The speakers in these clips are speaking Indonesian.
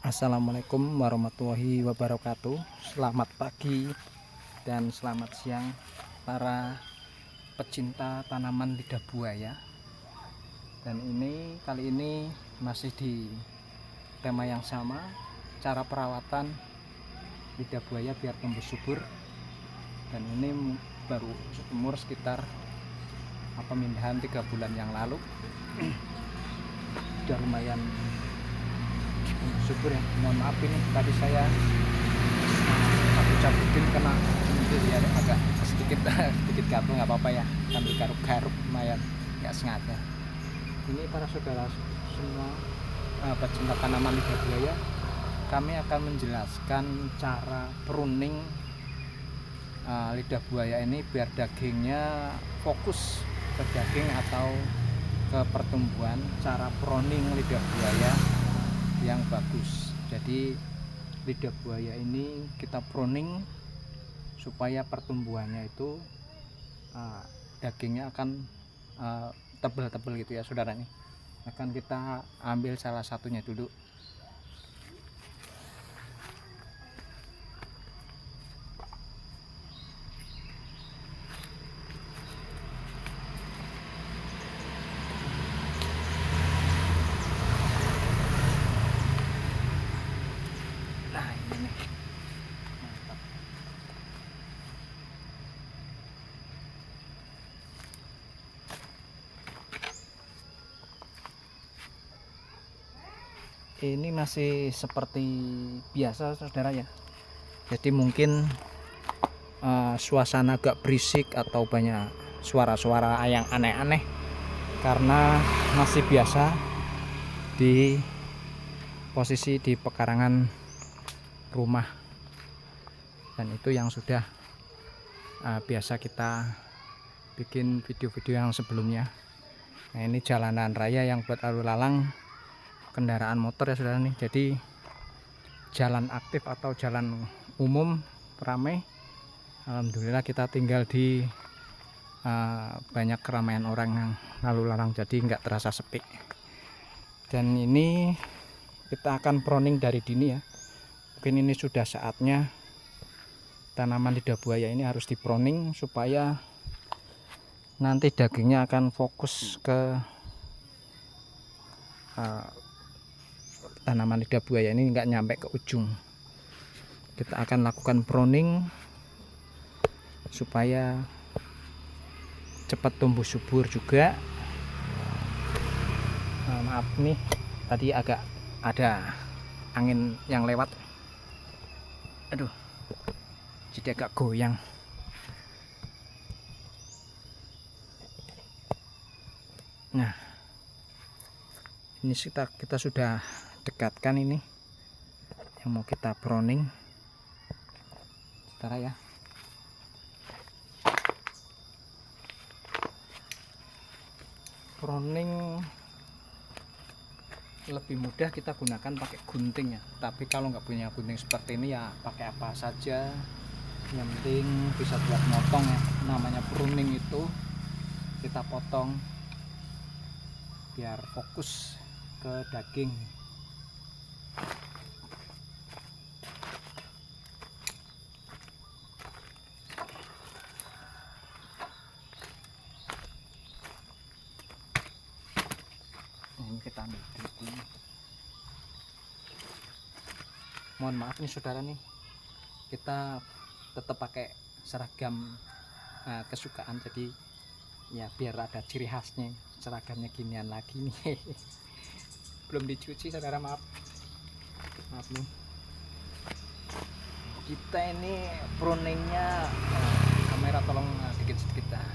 Assalamualaikum warahmatullahi wabarakatuh. Selamat pagi dan selamat siang para pecinta tanaman lidah buaya. Dan kali ini masih di tema yang sama, cara perawatan lidah buaya biar tumbuh subur. Dan ini baru umur sekitar pemindahan 3 bulan yang lalu. Sudah lumayan subur ya. Mohon maaf ini tadi saya cabutin kena ini ya, agak sedikit gatel, nggak apa-apa ya, sambil garuk-garuk lumayan nggak sengaja. Ini para saudara semua pecinta tanaman lidah buaya, kami akan menjelaskan cara pruning lidah buaya ini biar dagingnya fokus ke daging atau ke pertumbuhan. Cara pruning lidah buaya yang bagus. Jadi lidah buaya ini kita pruning supaya pertumbuhannya itu dagingnya akan tebal-tebal gitu ya saudara. Nih akan kita ambil salah satunya dulu. Nah ini nih, mantap. Ini masih seperti biasa saudara ya. Jadi mungkin suasana agak berisik atau banyak suara-suara yang aneh-aneh karena masih biasa di posisi di pekarangan rumah, dan itu yang sudah biasa kita bikin video-video yang sebelumnya. Nah ini jalanan raya yang buat lalu lalang kendaraan motor ya saudara nih. Jadi jalan aktif atau jalan umum ramai. Alhamdulillah kita tinggal di banyak keramaian orang yang lalu lalang, jadi nggak terasa sepi. Dan ini kita akan pruning dari dini ya. Mungkin ini sudah saatnya tanaman lidah buaya ini harus dipruning supaya nanti dagingnya akan fokus ke tanaman lidah buaya ini, nggak nyampe ke ujung. Kita akan lakukan pruning supaya cepat tumbuh subur juga. Maaf nih tadi agak ada angin yang lewat, aduh jadi agak goyang. Nah ini kita sudah dekatkan ini yang mau kita pruning saudara ya. Pruning lebih mudah kita gunakan pakai gunting ya, tapi kalau nggak punya gunting seperti ini ya pakai apa saja yang penting bisa buat motong ya. Namanya pruning itu kita potong biar fokus ke daging. Ini kita ambil dulu. Mohon maaf nih saudara nih, kita tetap pakai seragam kesukaan, jadi ya biar ada ciri khasnya. Seragamnya ginian lagi nih. Belum dicuci saudara, maaf nih. Kita ini pruningnya kamera tolong dikit-sedikit dah.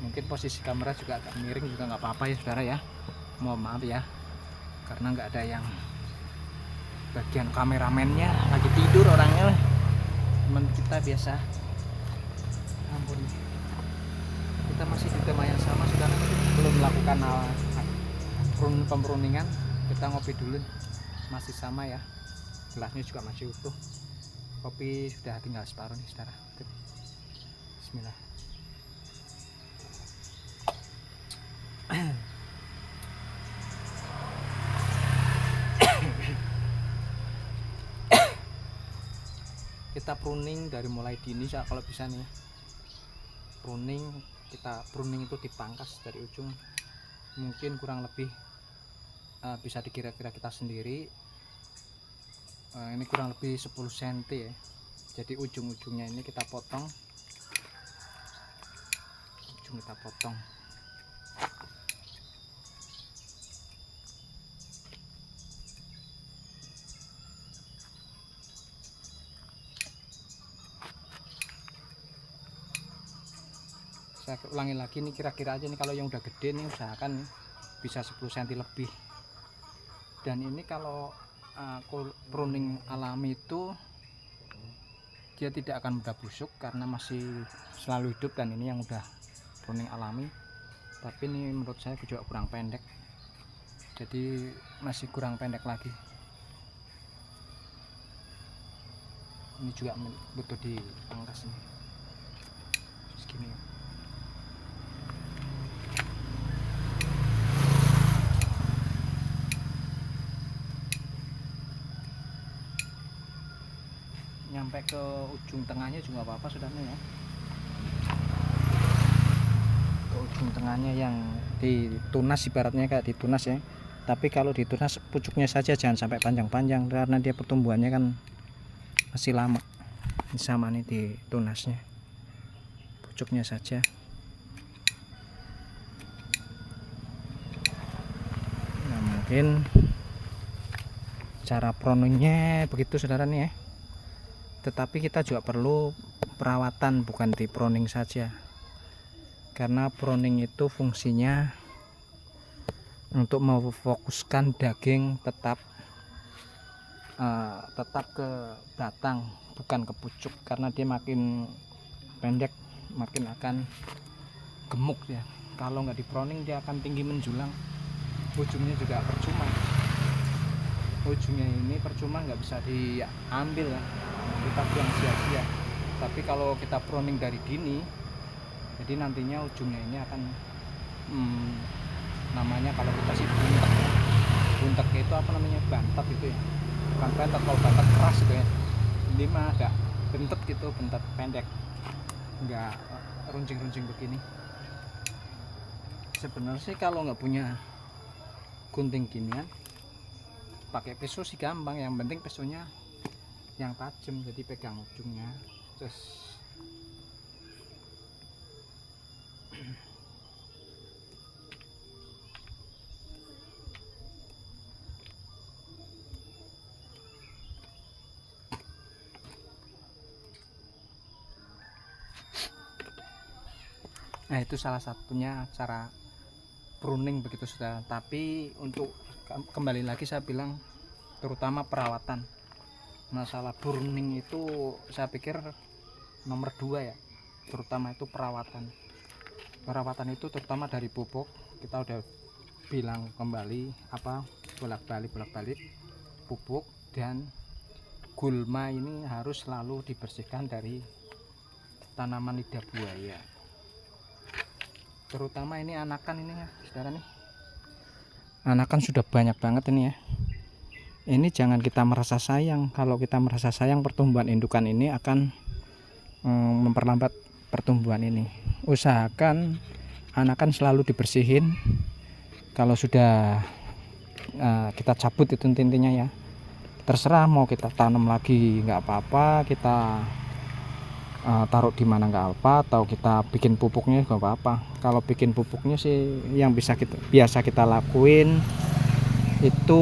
Mungkin posisi kamera juga agak miring juga nggak apa-apa ya saudara ya. Mohon maaf ya karena nggak ada yang bagian kameramennya lagi tidur orangnya. Teman kita biasa, ampun, kita masih di tema yang sama saudara, belum melakukan pempruningan. Kita ngopi dulu, masih sama ya, gelasnya juga masih utuh, kopi sudah tinggal separuh nih saudara. Bismillah. kita pruning dari mulai dini kalau bisa nih. Pruning itu dipangkas dari ujung, mungkin kurang lebih bisa dikira-kira kita sendiri, ini kurang lebih 10 cm ya. Jadi ujung-ujungnya ini kita potong, saya ulangi lagi nih, kira-kira aja nih kalau yang udah gede nih usahakan nih bisa 10 cm lebih. Dan ini kalau pruning alami itu dia tidak akan mudah busuk karena masih selalu hidup, dan ini yang udah pruning alami. Tapi ini menurut saya juga kurang pendek, jadi masih kurang pendek lagi. Ini juga butuh dipangkas nih segini. Nyampe ke ujung tengahnya juga apa-apa saudaranya ya, ke ujung tengahnya yang ditunas, ibaratnya kayak ditunas ya. Tapi kalau ditunas pucuknya saja, jangan sampai panjang-panjang karena dia pertumbuhannya kan masih lama. Ini sama nih ditunasnya, pucuknya saja. Nah, mungkin cara pruningnya begitu saudara nih ya. Tetapi kita juga perlu perawatan, bukan di pruning saja, karena pruning itu fungsinya untuk memfokuskan daging tetap ke batang, bukan ke pucuk, karena dia makin pendek makin akan gemuk ya. Kalau nggak di pruning dia akan tinggi menjulang, ujungnya juga percuma. Ujungnya ini percuma, nggak bisa diambil ya, kita buang sia-sia. Tapi kalau kita pruning dari dini, jadi nantinya ujungnya ini akan namanya kalau kita sih buntek itu apa namanya, bantet itu ya, bukan bantet. Kalau bantet keras gitu ya, ini mah agak bentet gitu, bentet pendek, nggak runcing-runcing begini. Sebenarnya sih kalau nggak punya gunting ginian, pakai pisau sih gampang, yang penting pisaunya yang tajam, jadi pegang ujungnya terus. Nah, itu salah satunya cara pruning begitu sudah. Tapi untuk kembali lagi saya bilang, terutama perawatan, masalah pruning itu saya pikir nomor 2 ya, terutama itu perawatan itu terutama dari pupuk. Kita udah bilang kembali apa, bolak-balik pupuk dan gulma ini harus selalu dibersihkan dari tanaman lidah buaya, terutama ini anakan ini ya saudara nih. Anakan sudah banyak banget ini ya. Ini jangan kita merasa sayang. Kalau kita merasa sayang, pertumbuhan indukan ini akan memperlambat pertumbuhan ini. Usahakan anakan selalu dibersihin. Kalau sudah kita cabut itu intinya ya, terserah mau kita tanam lagi nggak apa-apa, kita taruh di mana nggak apa, atau kita bikin pupuknya nggak apa-apa. Kalau bikin pupuknya sih yang biasa kita lakuin itu,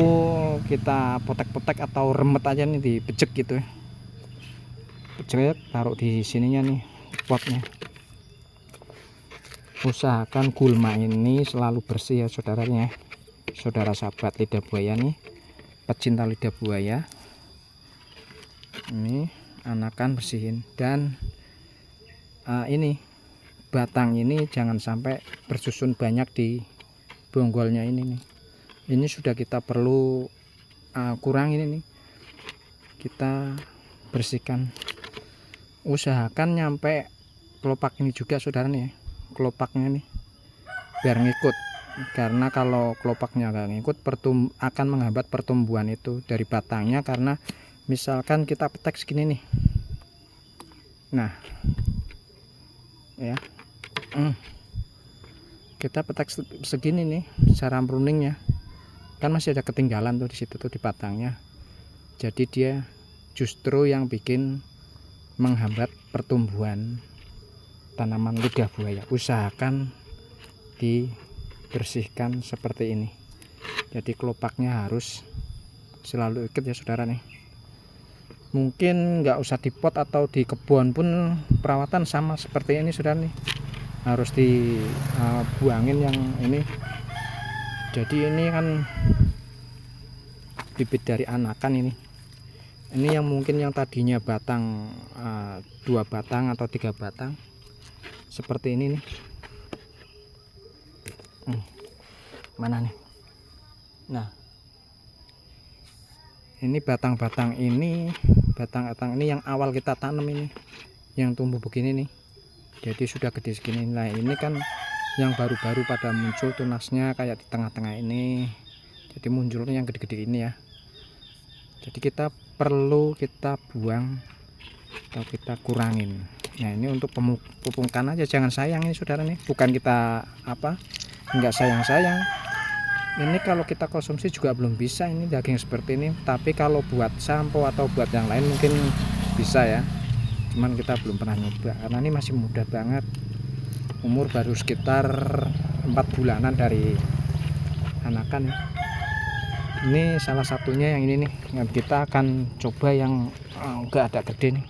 kita potek-potek atau remet aja nih, dipecek gitu ya, pecek, taruh di sininya nih potnya. Usahakan gulma ini selalu bersih ya saudaranya, saudara sahabat lidah buaya nih, pecinta lidah buaya. Ini anakan bersihin, dan ini batang ini jangan sampai bersusun banyak di bonggolnya ini nih. Ini sudah kita perlu kurangin ini, kita bersihkan. Usahakan nyampe kelopak ini juga saudara nih, kelopaknya nih biar ngikut, karena kalau kelopaknya nggak ngikut akan menghambat pertumbuhan itu dari batangnya. Karena misalkan kita petek segini nih, Nah ya, kita petak segini nih cara pruningnya, kan masih ada ketinggalan tuh di situ tuh di batangnya. Jadi dia justru yang bikin menghambat pertumbuhan tanaman lidah buaya. Usahakan dibersihkan seperti ini. Jadi kelopaknya harus selalu ikut ya saudara nih. Mungkin nggak usah di pot atau di kebun pun perawatan sama seperti ini saudara nih, harus dibuangin yang ini. Jadi ini kan bibit dari anakan ini yang mungkin yang tadinya batang 2 batang atau 3 batang seperti ini nih. Mana nih? Nah ini batang-batang ini yang awal kita tanam ini yang tumbuh begini nih, jadi sudah gede segini. Nah ini kan yang baru-baru pada muncul tunasnya kayak di tengah-tengah ini, jadi munculnya yang gede-gede ini ya. Jadi kita perlu kita buang atau kita kurangin. Nah ini untuk pemupukan aja, jangan sayang ini saudara nih, bukan kita enggak sayang-sayang. Ini kalau kita konsumsi juga belum bisa ini daging seperti ini, tapi kalau buat sampo atau buat yang lain mungkin bisa ya, cuman kita belum pernah nyoba karena ini masih muda banget, umur baru sekitar 4 bulanan dari anakan ya. Ini salah satunya yang ini nih, yang kita akan coba yang enggak ada gede nih.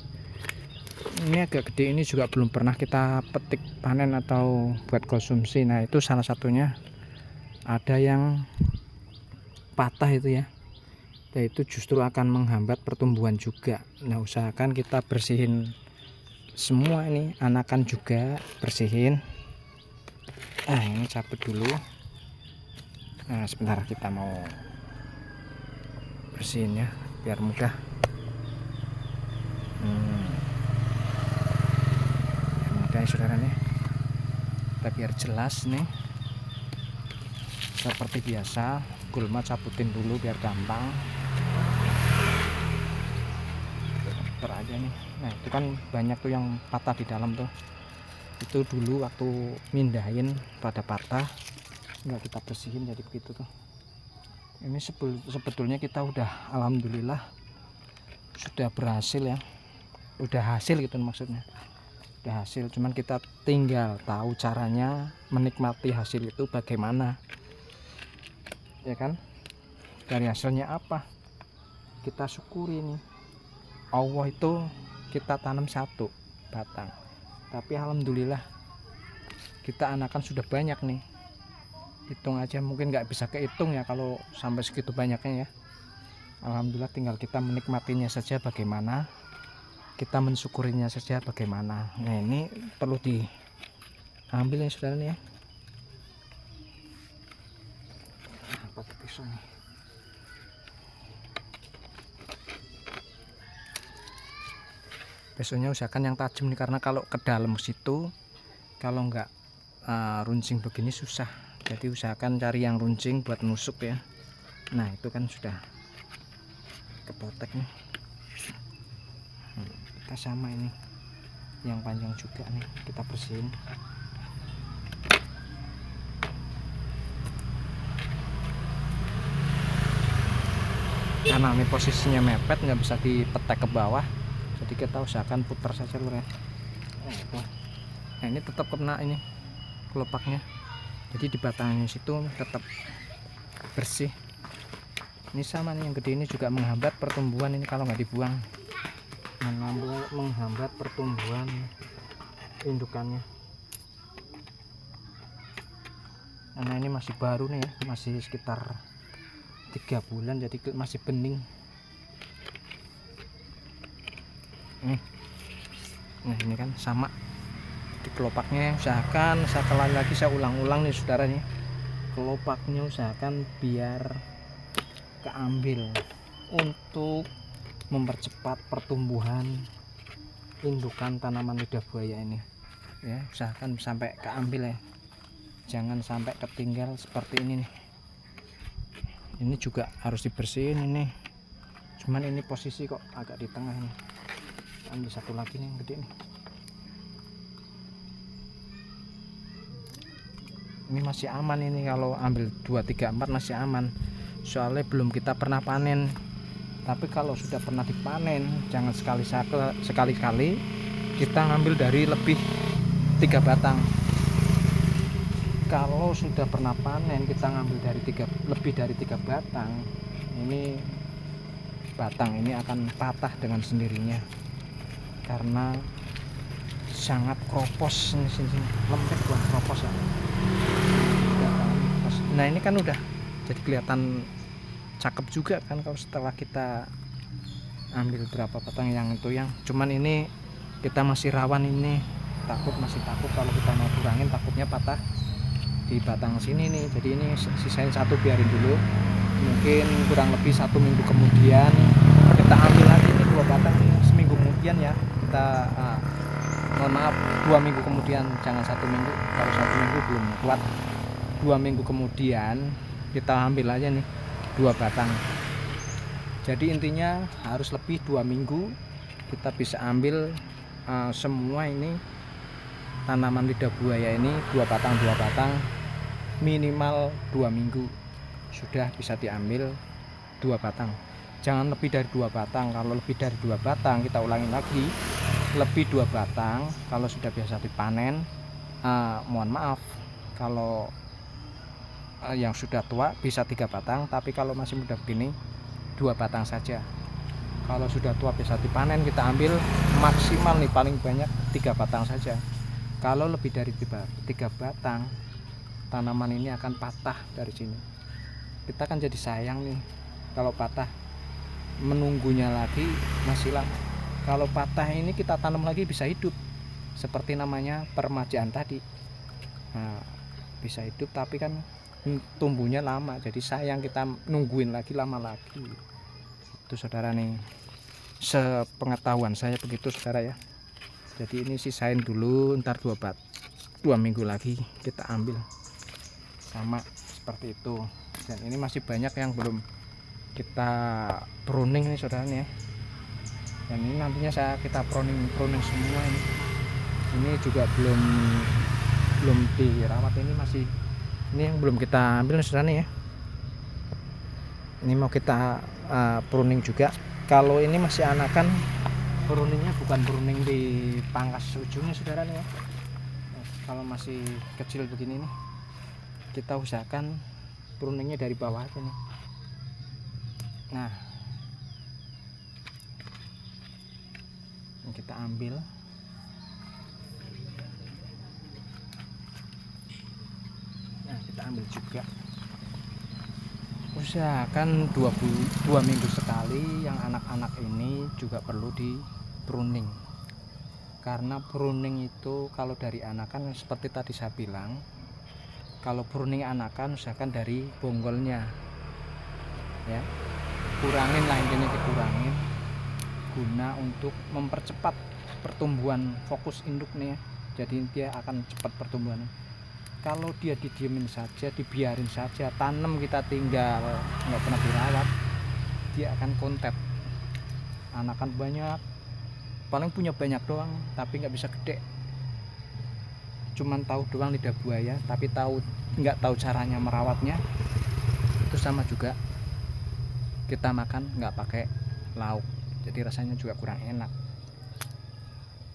Ini agak gede, ini juga belum pernah kita petik panen atau buat konsumsi. Nah itu salah satunya ada yang patah itu ya, itu justru akan menghambat pertumbuhan juga. Nah usahakan kita bersihin semua, ini anakan juga bersihin. Ini cabut dulu. Nah sebentar kita mau bersihin ya biar mudah. Mudah ya saudara nih, kita biar jelas nih. Seperti biasa, gulma cabutin dulu biar gampang. Puter aja nih. Nah itu kan banyak tuh yang patah di dalam tuh. Itu dulu waktu mindahin pada patah, nggak kita bersihin jadi begitu tuh. Ini sebetulnya kita udah alhamdulillah sudah berhasil ya, udah hasil gitu maksudnya, udah hasil. Cuman kita tinggal tahu caranya menikmati hasil itu bagaimana. Ya kan, dari hasilnya apa kita syukuri nih. Allah itu kita tanam 1 batang, tapi alhamdulillah kita anakan sudah banyak nih. Hitung aja mungkin nggak bisa kehitung ya kalau sampai segitu banyaknya ya. Alhamdulillah, tinggal kita menikmatinya saja bagaimana, kita mensyukurinya saja bagaimana. Nah ini perlu diambil ya saudara nih ya. Pakai pisau nih. Pisaunya usahakan yang tajam nih, karena kalau ke dalam situ kalau enggak runcing begini susah. Jadi usahakan cari yang runcing buat nusuk ya. Nah itu kan sudah kepotek nih. Kita sama ini yang panjang juga nih, kita bersihin. Karena ini posisinya mepet, nggak bisa dipetek ke bawah, jadi kita usahakan putar saja lur ya. Nah ini tetap kena ini kelopaknya, jadi di batangnya situ tetap bersih. Ini sama nih yang gede ini juga menghambat pertumbuhan ini kalau nggak dibuang, menghambat pertumbuhan indukannya. Karena ini masih baru nih ya, masih sekitar 3 bulan, jadi masih bening. Nah ini kan sama di kelopaknya, usahakan sekali lagi saya ulang-ulang nih saudara nih, kelopaknya usahakan biar keambil untuk mempercepat pertumbuhan indukan tanaman lidah buaya ini ya. Usahakan sampai keambil ya, jangan sampai ketinggal seperti ini nih. Ini juga harus dibersihin ini, cuman ini posisi kok agak di tengah nih. Ambil satu lagi nih yang gede nih. Ini masih aman ini, kalau ambil 2 3 4 masih aman, soalnya belum kita pernah panen. Tapi kalau sudah pernah dipanen, jangan sekali-kali kita ngambil dari lebih 3 batang. Kalau sudah pernah panen kita ngambil dari lebih dari 3 batang, ini batang ini akan patah dengan sendirinya karena sangat kropos. Sini lembek buat kropos ya. Nah ini kan udah jadi kelihatan cakep juga kan kalau setelah kita ambil berapa batang yang itu, yang cuman ini kita masih rawan, ini masih takut kalau kita mau kurangin takutnya patah di batang sini nih. Jadi ini sisain satu, biarin dulu, mungkin kurang lebih 1 minggu kemudian kita ambil lagi nih 2 batang nih. Seminggu kemudian ya kita mohon maaf 2 minggu kemudian, jangan 1 minggu. Kalau 1 minggu belum kuat, 2 minggu kemudian kita ambil aja nih 2 batang. Jadi intinya harus lebih 2 minggu kita bisa ambil semua ini tanaman lidah buaya ini 2 batang minimal 2 minggu sudah bisa diambil 2 batang. Jangan lebih dari 2 batang. Kalau lebih dari 2 batang kita ulangi lagi, lebih 2 batang kalau sudah biasa dipanen. Mohon maaf kalau yang sudah tua bisa 3 batang, tapi kalau masih muda begini 2 batang saja. Kalau sudah tua bisa dipanen, kita ambil maksimal nih paling banyak 3 batang saja. Kalau lebih dari 3 batang, tanaman ini akan patah dari sini. Kita kan jadi sayang nih kalau patah, menunggunya lagi masih lama. Kalau patah ini kita tanam lagi bisa hidup, seperti namanya permajaan tadi. Nah, bisa hidup tapi kan tumbuhnya lama, jadi sayang kita nungguin lagi lama lagi. Itu saudara nih, sepengetahuan saya begitu saudara ya. Jadi ini sisain dulu, ntar 2 minggu lagi kita ambil, sama seperti itu. Dan ini masih banyak yang belum kita pruning nih saudara nih ya. Dan ini nantinya kita pruning semua ini. Ini juga belum dirawat, ini masih, ini yang belum kita ambil saudara nih ya. Ini mau kita pruning juga. Kalau ini masih anakan, pruningnya bukan pruning di pangkas ujungnya saudara nih ya. Kalau masih kecil begini nih, kita usahakan pruningnya dari bawah aja nih. Nah, kita ambil. Nah, kita ambil juga. Usahakan 2 minggu sekali. Yang anak-anak ini juga perlu di pruning, karena pruning itu kalau dari anakan seperti tadi saya bilang, kalau pruning anakan usahakan dari bonggolnya ya, kurangin lah, intinya dikurangin guna untuk mempercepat pertumbuhan fokus induk nih ya. Jadi dia akan cepat pertumbuhannya. Kalau dia didiemin saja, dibiarin saja, tanam kita tinggal nggak pernah dirawat, dia akan kontet. Anakan banyak, paling punya banyak doang tapi nggak bisa gede. Cuman tahu doang lidah buaya, tapi nggak tahu caranya merawatnya. Itu sama juga kita makan nggak pakai lauk, jadi rasanya juga kurang enak.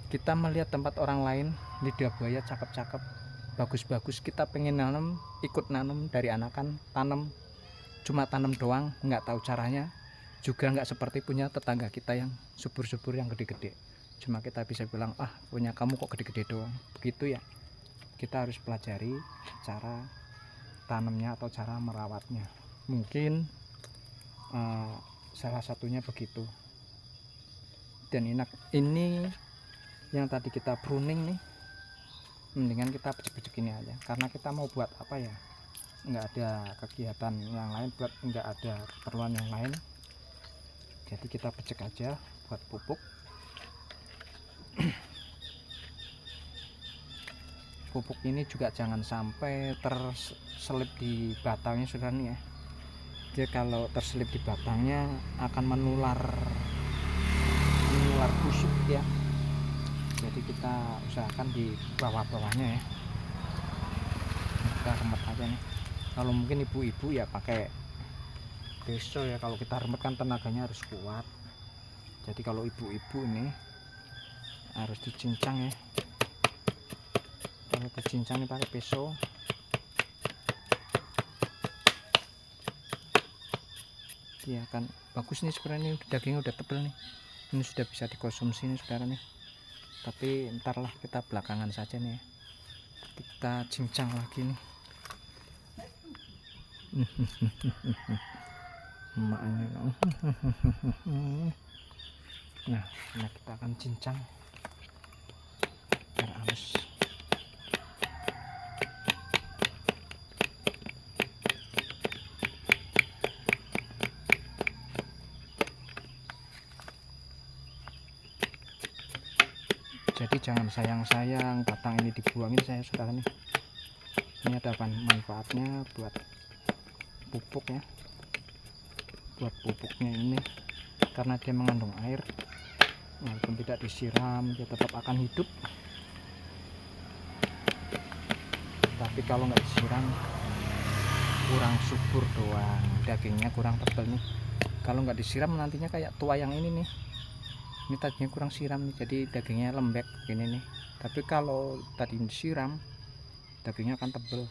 Kita melihat tempat orang lain lidah buaya cakep-cakep, bagus-bagus, kita pengen nanam, ikut nanam dari anakan, tanam, cuma tanam doang, nggak tahu caranya. Juga nggak seperti punya tetangga kita yang subur-subur yang gede-gede, cuma kita bisa bilang, punya kamu kok gede-gede doang, begitu ya. Kita harus pelajari cara tanamnya atau cara merawatnya. Mungkin salah satunya begitu. Dan ini yang tadi kita pruning nih, mendingan kita pecek-pecek ini aja, karena kita mau buat apa ya, nggak ada kegiatan yang lain, nggak ada keperluan yang lain, jadi kita pecek aja buat pupuk. Pupuk ini juga jangan sampai terselip di batangnya saudara nih ya. Dia kalau terselip di batangnya akan menular ular busuk ya. Jadi kita usahakan di bawah-bawahnya ya, kita remet aja nih. Kalau mungkin ibu-ibu ya pakai pisau ya, kalau kita remet kan tenaganya harus kuat. Jadi kalau ibu-ibu ini harus dicincang ya, kalau dicincang ini pakai pisau. Ya kan bagus nih sebenarnya, dagingnya udah tebel nih, ini sudah bisa dikonsumsi nih saudara nih. Tapi entarlah kita belakangan saja nih ya. Kita cincang lagi nih. Nah, ini kita akan cincang biar halus. Jadi jangan sayang-sayang batang ini dibuangin saya saudara nih. Ini ada manfaatnya buat pupuk ya, buat pupuknya ini, karena dia mengandung air, walaupun tidak disiram dia tetap akan hidup. Tapi kalau nggak disiram kurang subur doang, dagingnya kurang tebal nih. Kalau nggak disiram nantinya kayak tua yang ini nih, ini tadinya kurang siram nih, jadi dagingnya lembek ini nih. Tapi kalau tadi disiram dagingnya akan tebal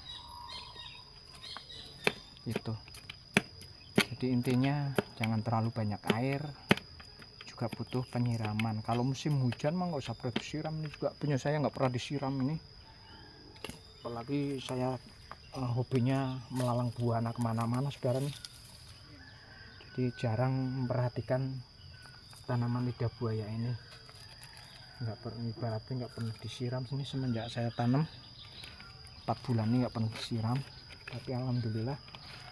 gitu. Jadi intinya jangan terlalu banyak air, juga butuh penyiraman. Kalau musim hujan mah nggak usah pernah disiram, ini juga punya saya nggak pernah disiram ini, apalagi saya hobinya melalang buana kemana-mana saudara nih. Jadi jarang memperhatikan tanaman lidah buaya ini, nggak pernah, ibaratnya nggak pernah disiram sini semenjak saya tanam 4 bulan ini nggak pernah disiram. Tapi alhamdulillah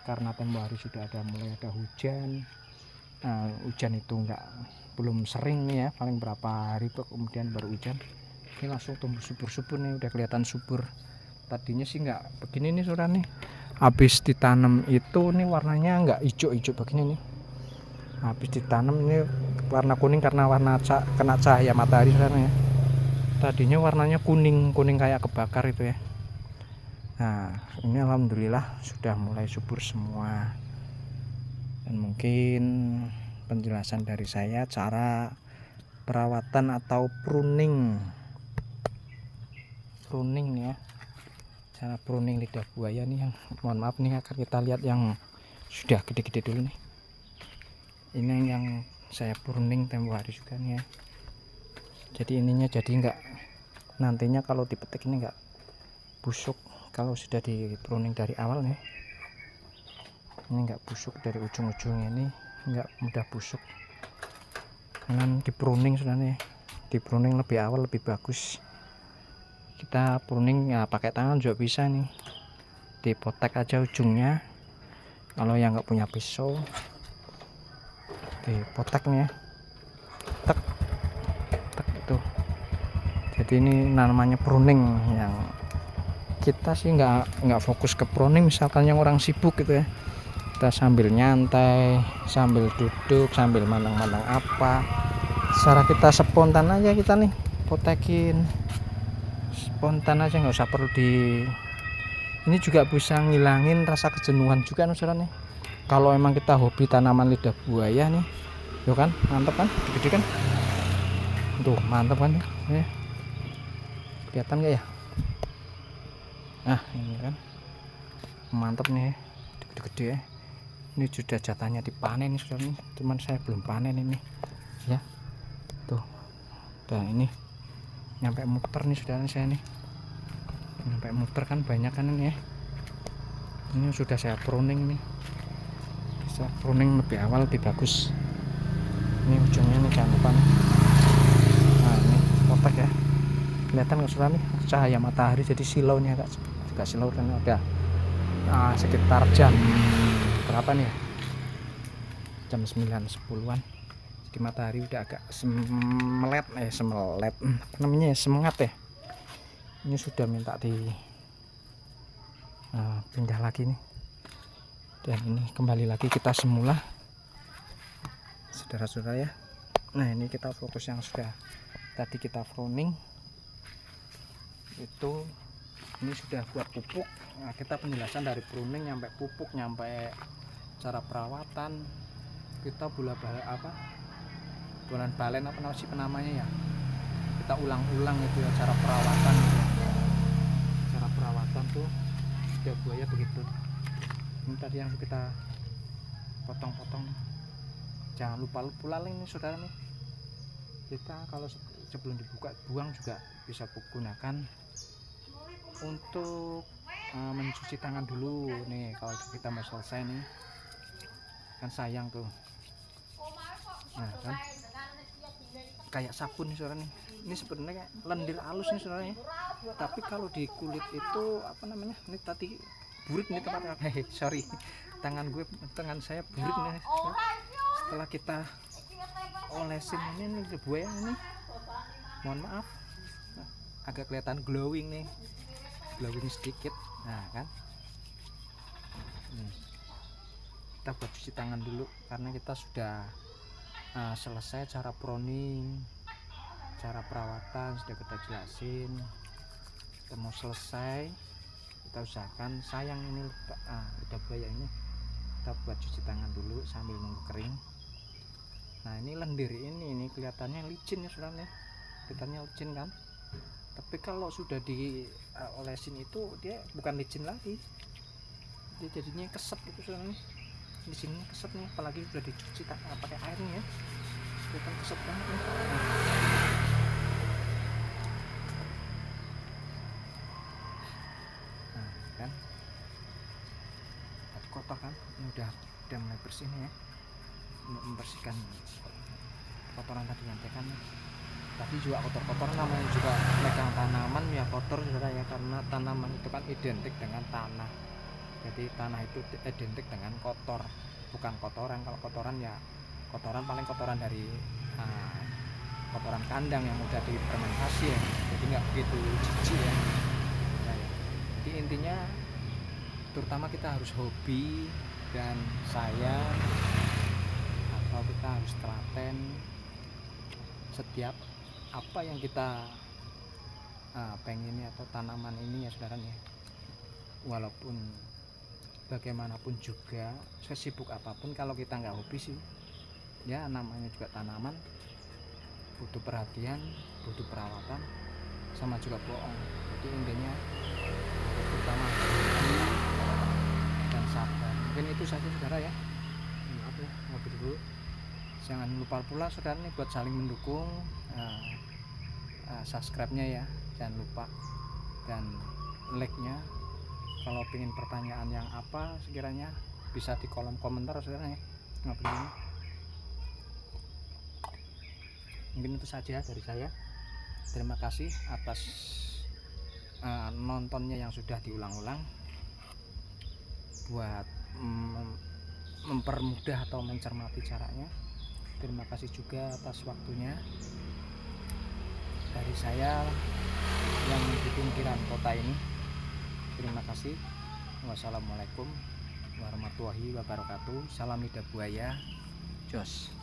karena tempo hari sudah mulai ada hujan. Hujan itu belum sering nih ya, paling berapa hari kemudian baru hujan, ini langsung tumbuh subur-subur nih, udah kelihatan subur. Tadinya sih nggak begini nih saudara nih, habis ditanam itu nih warnanya nggak hijau-hijau begini nih, habis ditanam ini warna kuning karena kena cahaya matahari saudara ya. Tadinya warnanya kuning kayak kebakar itu ya. Nah ini alhamdulillah sudah mulai subur semua. Dan mungkin penjelasan dari saya cara perawatan atau pruning ya, cara pruning lidah buaya nih, yang mohon maaf nih akan kita lihat yang sudah gede-gede dulu nih. Ini yang saya pruning tempo hari juga nih ya. Jadi ininya jadi enggak, nantinya kalau dipetik ini enggak busuk. Kalau sudah di pruning dari awal nih, ini enggak busuk, dari ujung-ujungnya ini enggak mudah busuk. Dengan di pruning sudah nih, di pruning lebih awal lebih bagus. Kita pruning ya pakai tangan juga bisa nih, dipotek aja ujungnya. Kalau yang nggak punya pisau dipotek nih ya, tek tek itu. Jadi ini namanya pruning. Yang kita sih nggak fokus ke pruning, misalkan yang orang sibuk gitu ya, kita sambil nyantai, sambil duduk, sambil mandang-mandang apa, secara kita spontan aja kita nih potekin, spontan aja, nggak usah perlu ini juga bisa ngilangin rasa kejenuhan juga nih saudara nih. Kalau emang kita hobi tanaman lidah buaya nih, tuh kan mantep kan, gede kan, tuh mantep kan ya, kelihatan nggak ya? Nah ini kan mantep nih, gede-gede ya. Ini sudah jatahnya dipanen nih saudara nih, cuman saya belum panen ini ya. Tuh dan ini nyampe muter nih saudara saya nih, nyampe muter kan banyak kan ini ya. Ini sudah saya pruning nih, bisa pruning lebih awal lebih bagus. Ini ujungnya nih jangan lupa nih. Nah ini potek ya, kelihatan nggak saudara nih, cahaya matahari jadi silaunya agak silau kan ada sekitar jam berapa nih ya, jam 9.10-an. Jadi matahari udah agak semelet apa namanya ya, semangat ya. Ini sudah minta di pindah lagi nih, dan ini kembali lagi kita semula saudara-saudara ya. Nah, ini kita fokus yang sudah tadi kita pruning itu, ini sudah buat pupuk. Nah, kita penjelasan dari pruning nyampe pupuk, nyampe cara perawatan, kita bulan balen apa namanya ya, kita ulang-ulang itu ya cara perawatan tuh lidah buaya begitu. Ini tadi yang kita potong-potong. Jangan lupa pula ini saudara nih, kita kalau sebelum dibuka buang juga bisa gunakan untuk mencuci tangan dulu nih. Kalau kita mau selesai nih kan sayang tuh. Nah kan kayak sabun nih saudara nih, ini sebenarnya kayak lendir halus nih saudara nih, tapi kalau di kulit itu apa namanya, ini tadi burit nih tempatnya. Sorry, tangan saya burit nih. Setelah kita olesin ini buaya ini, mohon maaf agak kelihatan glowing sedikit. Nah kan kita buat cuci tangan dulu karena kita sudah selesai cara pruning, cara perawatan sudah kita jelasin. Kita mau selesai, kita usahakan, sayang ini lidah buaya ini, kita buat cuci tangan dulu sambil nunggu kering. Nah ini lendir ini kelihatannya licin ya saudara, kelihatannya licin kan, tapi kalau sudah diolesin itu dia bukan licin lagi, dia jadinya keset gitu saudara. Di sini keset nih, apalagi sudah dicuci pakai air nih ya, kelihatan keset banget nih. Nah kan kotor kan, ini udah mulai bersih nih ya, membersihkan kotoran tadi yang tekan. Tapi juga kotor-kotor, namanya juga megang tanaman ya kotor saudara ya, karena tanaman itu kan identik dengan tanah. Jadi tanah itu identik dengan kotor, bukan kotoran. Kalau kotoran ya kotoran paling kotoran dari kotoran kandang yang udah difermentasi ya, jadi nggak begitu jijik ya. Nah, ya. Jadi intinya terutama kita harus hobi dan sayang, atau kita harus telaten setiap apa yang kita pengen atau tanaman ini ya saudara ya. Walaupun bagaimanapun juga, sesibuk apapun, kalau kita nggak hobi sih ya, namanya juga tanaman butuh perhatian, butuh perawatan, sama juga bohong. Jadi intinya terutama dan sabar. Mungkin itu saja saudara ya, maaf ya ngopi dulu. Jangan lupa pula saudara nih buat saling mendukung, subscribe-nya ya jangan lupa, dan like-nya. Kalau ingin pertanyaan yang apa sekiranya bisa di kolom komentar saudara ya. Mungkin itu saja dari saya. Terima kasih atas nontonnya yang sudah diulang-ulang, buat mempermudah atau mencermati caranya. Terima kasih juga atas waktunya dari saya yang di pinggiran kota ini. Terima kasih. Wassalamualaikum warahmatullahi wabarakatuh. Salam lidah buaya. Jos.